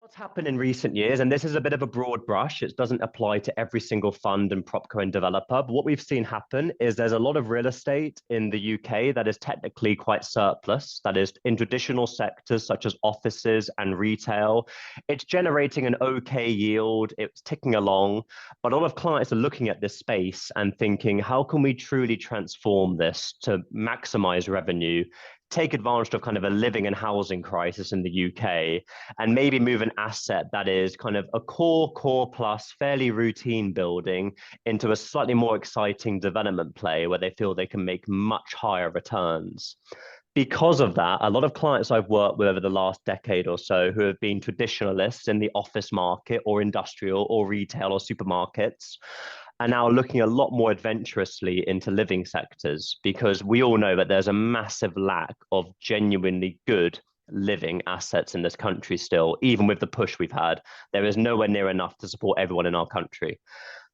What's happened in recent years, and this is a bit of a broad brush, it doesn't apply to every single fund and propco and developer, but what we've seen happen is there's a lot of real estate in the UK that is technically quite surplus, that is in traditional sectors such as offices and retail. It's generating an okay yield, it's ticking along, but a lot of clients are looking at this space and thinking, how can we truly transform this to maximize revenue, take advantage of kind of a living and housing crisis in the UK, and maybe move an asset that is kind of a core plus, fairly routine building into a slightly more exciting development play where they feel they can make much higher returns. Because of that, a lot of clients I've worked with over the last decade or so who have been traditionalists in the office market or industrial or retail or supermarkets are now looking a lot more adventurously into living sectors, because we all know that there's a massive lack of genuinely good living assets in this country still. Even with the push we've had, there is nowhere near enough to support everyone in our country.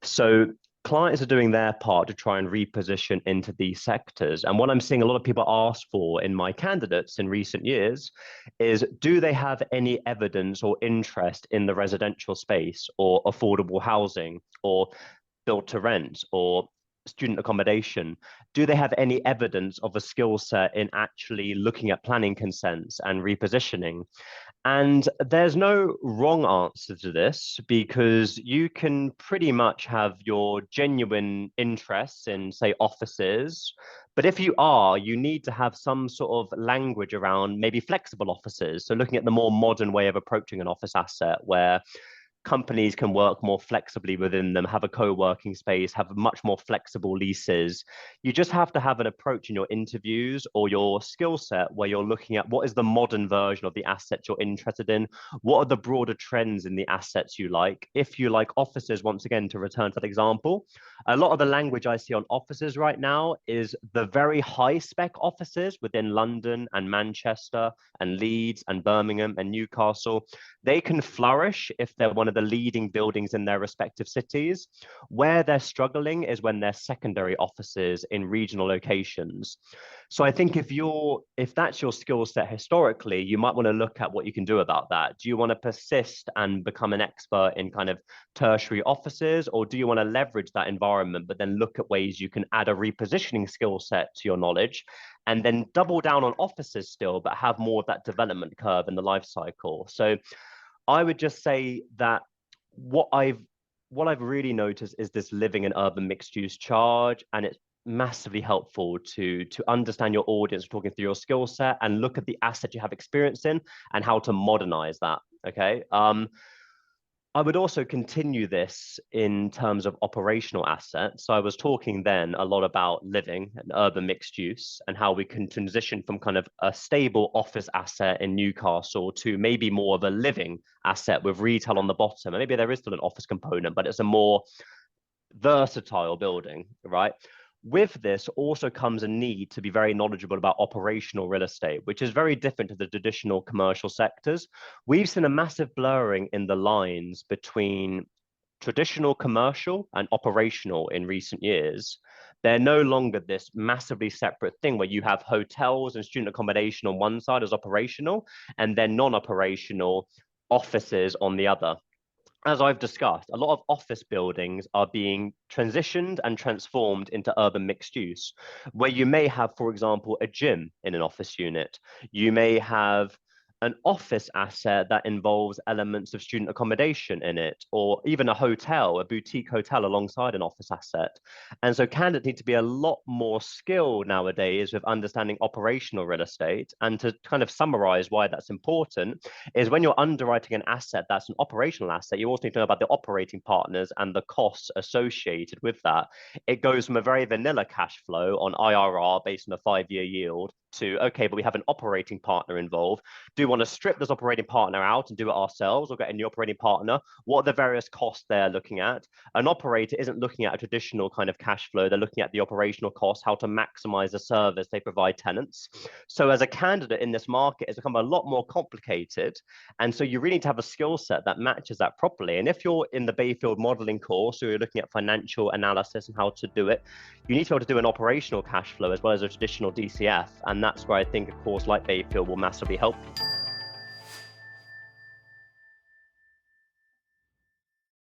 So clients are doing their part to try and reposition into these sectors. And what I'm seeing a lot of people ask for in my candidates in recent years is, do they have any evidence or interest in the residential space or affordable housing or build to rent or student accommodation? Do they have any evidence of a skill set in actually looking at planning consents and repositioning? And there's no wrong answer to this, because you can pretty much have your genuine interests in, say, offices. But if you are, you need to have some sort of language around maybe flexible offices. So looking at the more modern way of approaching an office asset where companies can work more flexibly within them, have a co-working space, have much more flexible leases. You just have to have an approach in your interviews or your skill set where you're looking at what is the modern version of the assets you're interested in, what are the broader trends in the assets you like. If you like offices, once again, to return to that example, a lot of the language I see on offices right now is the very high spec offices within London and Manchester and Leeds and Birmingham and Newcastle. They can flourish if they're one of the leading buildings in their respective cities. Where they're struggling is when they're secondary offices in regional locations. So I think if that's your skill set historically, you might want to look at what you can do about that. Do you want to persist and become an expert in kind of tertiary offices, or do you want to leverage that environment but then look at ways you can add a repositioning skill set to your knowledge and then double down on offices still, but have more of that development curve in the life cycle? So I would just say that what I've really noticed is this living and urban mixed use charge, and it's massively helpful to understand your audience, talking through your skill set, and look at the asset you have experience in and how to modernize that. Okay. I would also continue this in terms of operational assets. So I was talking then a lot about living and urban mixed use and how we can transition from kind of a stable office asset in Newcastle to maybe more of a living asset with retail on the bottom. And maybe there is still an office component, but it's a more versatile building, right? With this also comes a need to be very knowledgeable about operational real estate, which is very different to the traditional commercial sectors. We've seen a massive blurring in the lines between traditional commercial and operational in recent years. They're no longer this massively separate thing where you have hotels and student accommodation on one side as operational, and then non-operational offices on the other. As I've discussed, a lot of office buildings are being transitioned and transformed into urban mixed use, where you may have, for example, a gym in an office unit. You may have an office asset that involves elements of student accommodation in it, or even a hotel, a boutique hotel alongside an office asset. And so candidates need to be a lot more skilled nowadays with understanding operational real estate. And to kind of summarize why that's important is, when you're underwriting an asset that's an operational asset, you also need to know about the operating partners and the costs associated with that. It goes from a very vanilla cash flow on IRR based on a 5-year yield to, okay, but we have an operating partner involved. Do we want to strip this operating partner out and do it ourselves, or get a new operating partner? What are the various costs they're looking at? An operator isn't looking at a traditional kind of cash flow. They're looking at the operational costs, how to maximize the service they provide tenants. So as a candidate in this market, it's become a lot more complicated. And so you really need to have a skill set that matches that properly. And if you're in the Bayfield modeling course, or you're looking at financial analysis and how to do it, you need to be able to do an operational cash flow as well as a traditional DCF. And that's where I think a course like Bayfield will massively help you.